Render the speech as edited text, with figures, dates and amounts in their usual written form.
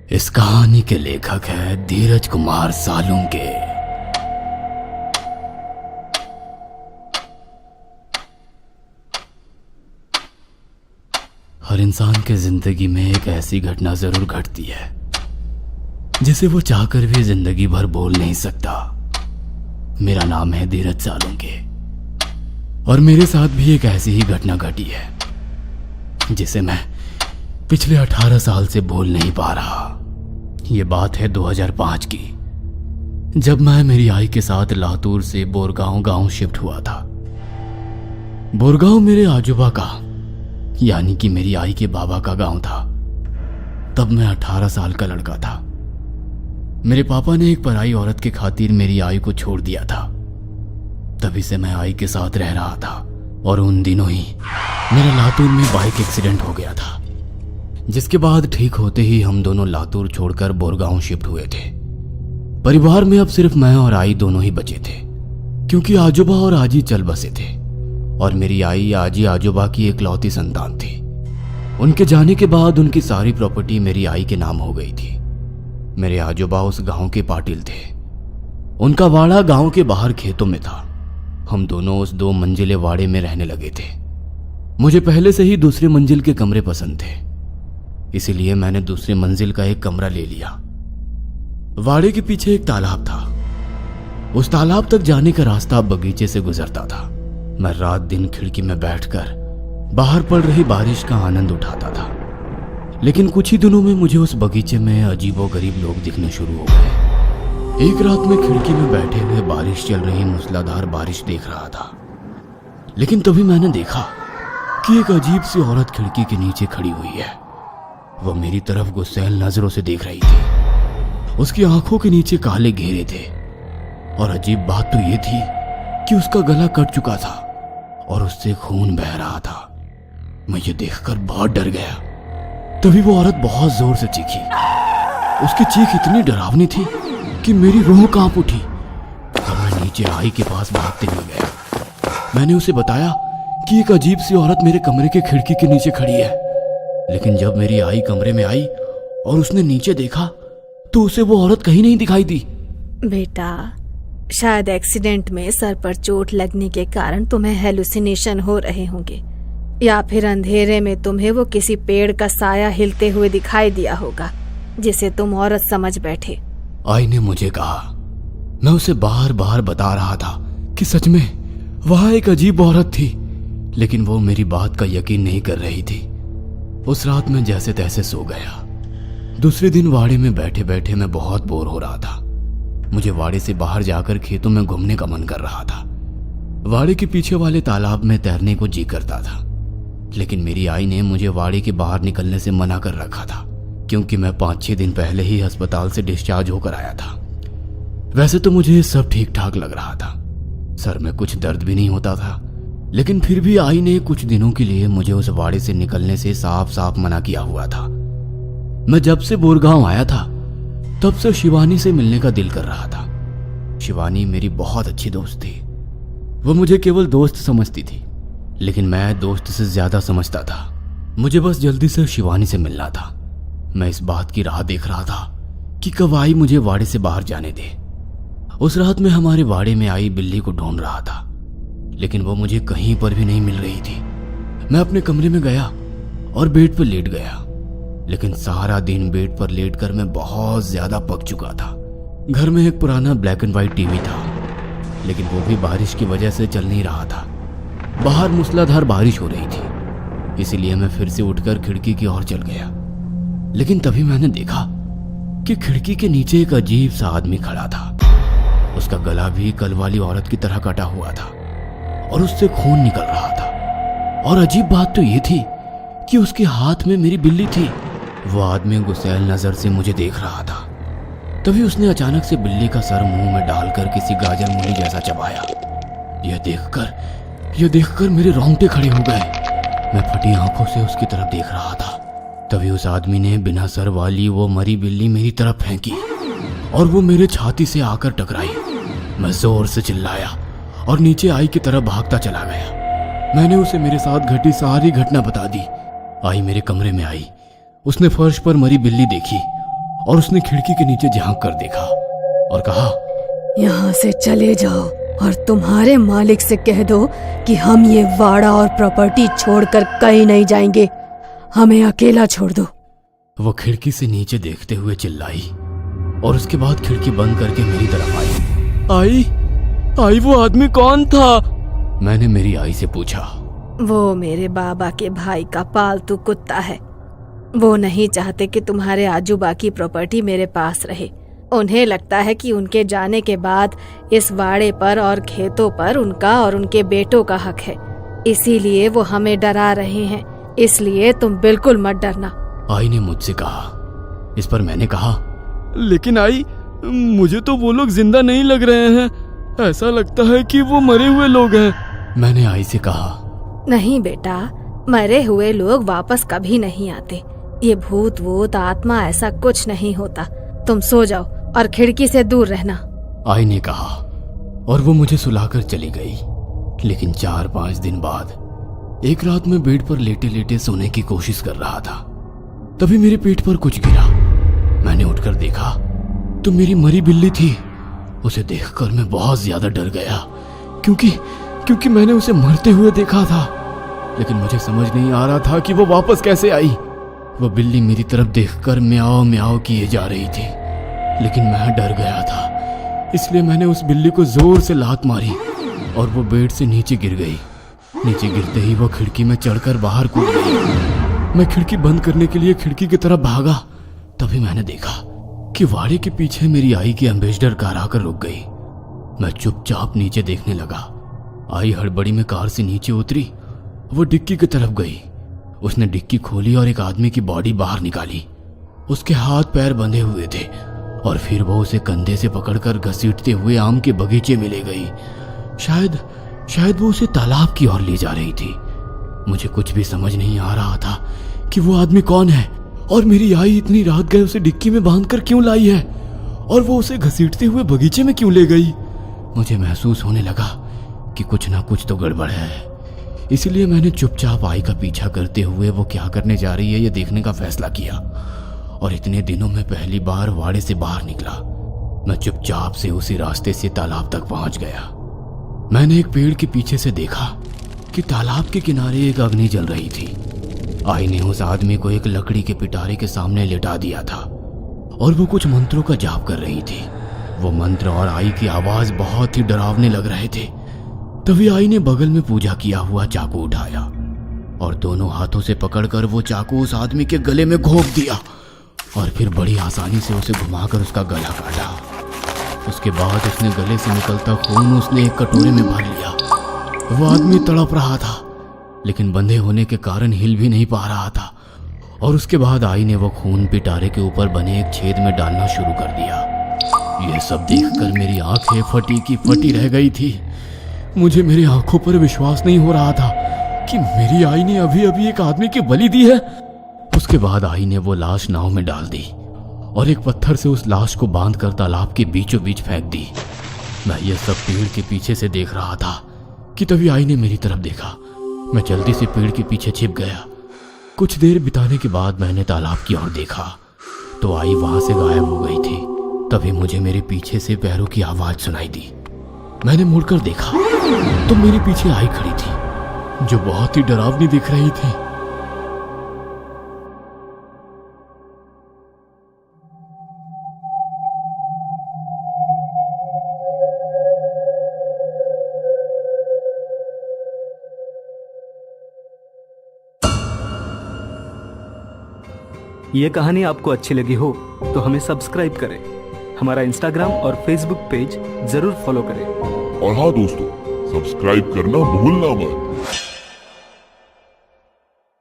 इस कहानी के लेखक है धीरज कुमार सालुंके। हर इंसान के जिंदगी में एक ऐसी घटना जरूर घटती है जिसे वो चाहकर भी जिंदगी भर बोल नहीं सकता। मेरा नाम है धीरज सालुंके और मेरे साथ भी एक ऐसी ही घटना घटी है जिसे मैं पिछले 18 साल से बोल नहीं पा रहा। ये बात है 2005 की, जब मैं मेरी आई के साथ लातूर से बोरगांव गांव शिफ्ट हुआ था। बोरगांव मेरे आजूबा का यानी कि मेरी आई के बाबा का गांव था। तब मैं 18 साल का लड़का था। मेरे पापा ने एक पराई औरत के खातिर मेरी आई को छोड़ दिया था। तभी से मैं आई के साथ रह रहा था और उन दिनों ही मेरा लातूर में बाइक एक्सीडेंट हो गया था, जिसके बाद ठीक होते ही हम दोनों लातूर छोड़कर बोरगांव शिफ्ट हुए थे। परिवार में अब सिर्फ मैं और आई दोनों ही बचे थे, क्योंकि आजोबा और आजी चल बसे थे और मेरी आई आजी आजोबा की इकलौती संतान थी। उनके जाने के बाद उनकी सारी प्रॉपर्टी मेरी आई के नाम हो गई थी। मेरे आजोबा उस गांव के पाटिल थे। उनका वाड़ा गांव के बाहर खेतों में था। हम दोनों उस 2 मंजिले वाड़े में रहने लगे थे। मुझे पहले से ही दूसरी मंजिल के कमरे पसंद थे, इसीलिए मैंने दूसरी मंजिल का एक कमरा ले लिया। वाड़े के पीछे एक तालाब था। उस तालाब तक जाने का रास्ता बगीचे से गुजरता था। मैं रात दिन खिड़की में बैठकर बाहर पड़ रही बारिश का आनंद उठाता था। लेकिन कुछ ही दिनों में मुझे उस बगीचे में अजीबोगरीब लोग दिखने शुरू हो गए। एक रात में खिड़की में बैठे हुए बारिश चल रही मूसलाधार बारिश देख रहा था, लेकिन तभी मैंने देखा कि एक अजीब सी औरत खिड़की के नीचे खड़ी हुई है। वह मेरी तरफ गुस्सैल नजरों से देख रही थी। उसकी आंखों के नीचे काले घेरे थे और अजीब बात तो यह थी कि उसका गला कट चुका था और उससे खून बह रहा था। मैं ये देखकर बहुत डर गया। तभी वो औरत बहुत जोर से चीखी। उसकी चीख इतनी डरावनी थी कि मेरी रूह कांप उठी और मैं नीचे आई के पास भागते हुए गया। मैंने उसे बताया कि एक अजीब सी औरत मेरे कमरे के खिड़की के नीचे खड़ी है। लेकिन जब मेरी आई कमरे में आई और उसने नीचे देखा तो उसे वो औरत कहीं नहीं दिखाई दी। बेटा, शायद एक्सीडेंट में सर पर चोट लगने के कारण तुम्हें हेलुसिनेशन हो रहे होंगे, या फिर अंधेरे में तुम्हें वो किसी पेड़ का साया हिलते हुए दिखाई दिया होगा जिसे तुम औरत समझ बैठे। आई ने मुझे कहा। मैं उसे बार बार बता रहा था कि सच में वहां एक अजीब औरत थी, लेकिन वो मेरी बात का यकीन नहीं कर रही थी। उस रात में जैसे तैसे सो गया। दूसरे दिन वाड़े में बैठे बैठे मैं बहुत बोर हो रहा था। मुझे वाड़े से बाहर जाकर खेतों में घूमने का मन कर रहा था। वाड़े के पीछे वाले तालाब में तैरने को जी करता था, लेकिन मेरी आई ने मुझे वाड़े के बाहर निकलने से मना कर रखा था, क्योंकि मैं 5-6 दिन पहले ही अस्पताल से डिस्चार्ज होकर आया था। वैसे तो मुझे सब ठीक ठाक लग रहा था, सर में कुछ दर्द भी नहीं होता था, लेकिन फिर भी आई ने कुछ दिनों के लिए मुझे उस वाड़े से निकलने से साफ साफ मना किया हुआ था। मैं जब से बोरगांव आया था तब से शिवानी से मिलने का दिल कर रहा था। शिवानी मेरी बहुत अच्छी दोस्त थी। वो मुझे केवल दोस्त समझती थी, लेकिन मैं दोस्त से ज्यादा समझता था। मुझे बस जल्दी से शिवानी से मिलना था। मैं इस बात की राह देख रहा था कि कब आई मुझे वाड़े से बाहर जाने दे। उस रात में हमारे वाड़े में आई बिल्ली को ढूंढ रहा था, लेकिन वो मुझे कहीं पर भी नहीं मिल रही थी। मैं अपने कमरे में गया और बेड पर लेट गया, लेकिन सारा दिन बेड पर लेटकर मैं बहुत ज्यादा पक चुका था। घर में एक पुराना ब्लैक एंड व्हाइट टीवी था, लेकिन वो भी बारिश की वजह से चल नहीं रहा था। बाहर मूसलाधार बारिश हो रही थी, इसीलिए मैं फिर से उठकर खिड़की की ओर चल गया। लेकिन तभी मैंने देखा कि खिड़की के नीचे एक अजीब सा आदमी खड़ा था। उसका गला भी कल वाली औरत की तरह कटा हुआ था और उससे खून निकल रहा था। और अजीब बात तो ये थी कि उसके हाथ में मेरी बिल्ली थी। वो आदमी गुस्सैल नजर से मुझे देख रहा था। तभी उसने अचानक से बिल्ली का सर मुंह में डालकर किसी गाजर मूली जैसा चबाया। यह देखकर मेरे रोंगटे खड़े हो गए। मैं फटी आंखों से उसकी तरफ देख रहा था। तभी उस आदमी ने बिना सर वाली वो मरी बिल्ली मेरी तरफ फेंकी और वो मेरे छाती से आकर टकराई। मैं जोर से चिल्लाया और नीचे आई की तरफ भागता चला गया। मैंने उसे मेरे साथ घटी सारी घटना बता दी। आई मेरे कमरे में आई। उसने फर्श पर मरी बिल्ली देखी और उसने खिड़की के नीचे झांक कर देखा और कहा, यहाँ से चले जाओ और तुम्हारे मालिक से कह दो कि हम ये वाड़ा और प्रॉपर्टी छोड़कर कहीं नहीं जाएंगे, हमें अकेला छोड़ दो। वो खिड़की से नीचे देखते हुए चिल्लाई और उसके बाद खिड़की बंद करके मेरी तरफ आई, वो आदमी कौन था? मैंने मेरी आई से पूछा। वो मेरे बाबा के भाई का पालतू कुत्ता है। वो नहीं चाहते कि तुम्हारे आजूबा की प्रॉपर्टी मेरे पास रहे। उन्हें लगता है कि उनके जाने के बाद इस वाड़े पर और खेतों पर उनका और उनके बेटों का हक है, इसीलिए वो हमें डरा रहे हैं। इसलिए तुम बिल्कुल मत डरना। आई ने मुझसे कहा। इस पर मैंने कहा, लेकिन आई, मुझे तो वो लोग जिंदा नहीं लग रहे हैं, ऐसा लगता है कि वो मरे हुए लोग हैं। मैंने आई से कहा, नहीं बेटा, मरे हुए लोग वापस कभी नहीं आते। ये भूत वूत आत्मा ऐसा कुछ नहीं होता। तुम सो जाओ और खिड़की से दूर रहना। आई ने कहा और वो मुझे सुलाकर चली गई। लेकिन 4-5 दिन बाद एक रात मैं बेड पर लेटे लेटे सोने की कोशिश कर रहा था, तभी मेरे पेट पर कुछ गिरा। मैंने उठकर देखा तो मेरी मरी बिल्ली थी। उसे देखकर मैं बहुत ज्यादा डर गया, क्योंकि मैंने उसे मरते हुए देखा था। लेकिन मुझे समझ नहीं आ रहा था कि वो वापस कैसे आई। वो बिल्ली मेरी तरफ देखकर म्याओ म्याओ किए जा रही थी, लेकिन मैं डर गया था, इसलिए मैंने उस बिल्ली को जोर से लात मारी और वो बेड से नीचे गिर गई। नीचे गिरते ही वो खिड़की में चढ़कर बाहर कूद गई। मैं खिड़की बंद करने के लिए खिड़की की तरफ भागा, तभी मैंने देखा कि वाड़े के पीछे मेरी आई की एम्बेसडर कार आकर रुक गई। मैं चुपचाप नीचे देखने लगा। आई हड़बड़ी में कार से नीचे उतरी, वो डिक्की की तरफ गई। उसने डिक्की खोली और एक आदमी की बॉडी बाहर निकाली। उसके हाथ पैर बंधे हुए थे और फिर वो उसे कंधे से पकड़कर घसीटते हुए आम के बगीचे में ले गई। शायद वो उसे तालाब की ओर ले जा रही थी। मुझे कुछ भी समझ नहीं आ रहा था कि वो आदमी कौन है और मेरी आई इतनी रात गए उसे डिक्की में बांधकर क्यों लाई है और वो उसे घसीटते हुए बगीचे में क्यों ले गई। मुझे महसूस होने लगा कि कुछ ना कुछ तो गड़बड़ है। इसलिए मैंने चुपचाप आई का पीछा करते हुए वो क्या करने जा रही है ये देखने का फैसला किया और इतने दिनों में पहली बार वाड़े से बाहर निकला। मैं चुपचाप से उसी रास्ते से तालाब तक पहुंच गया। मैंने एक पेड़ के पीछे से देखा कि तालाब के किनारे एक अग्नि जल रही थी। आई ने उस आदमी को एक लकड़ी के पिटारे के सामने लेटा दिया था और वो कुछ मंत्रों का जाप कर रही थी। वो मंत्र और आई की आवाज बहुत ही डरावने लग रहे थे। तभी आई ने बगल में पूजा किया हुआ चाकू उठाया और दोनों हाथों से पकड़कर वो चाकू उस आदमी के गले में घोंप दिया और फिर बड़ी आसानी से उसे घुमाकर उसका गला काटा। उसके बाद उसने गले से निकलता खून उसने एक कटोरे में भर लिया। वो आदमी तड़प रहा था, लेकिन बंधे होने के कारण हिल भी नहीं पा रहा था। और उसके बाद आई ने वो खून पिटारे के ऊपर बने एक छेद में डालना शुरू कर दिया। ये सब देखकर मेरी आंखें फटी की फटी रह गई थी। मुझे मेरी आंखों पर विश्वास नहीं हो रहा था कि मेरी आई ने अभी अभी एक आदमी की बलि दी है। उसके बाद आई ने वो लाश नाव में डाल दी और एक पत्थर से उस लाश को बांधकर तालाब के बीचों बीच फेंक दी। मैं ये सब पेड़ के पीछे से देख रहा था कि तभी आई ने मेरी तरफ देखा। मैं जल्दी से पेड़ के पीछे छिप गया। कुछ देर बिताने के बाद मैंने तालाब की ओर देखा तो आई वहां से गायब हो गई थी। तभी मुझे मेरे पीछे से पैरों की आवाज सुनाई दी। मैंने मुड़कर देखा तो मेरे पीछे आई खड़ी थी, जो बहुत ही डरावनी दिख रही थी। ये कहानी आपको अच्छी लगी हो तो हमें सब्सक्राइब करें, हमारा इंस्टाग्राम और फेसबुक पेज जरूर फॉलो करें। और हाँ दोस्तों, सब्सक्राइब करना भूलना मत।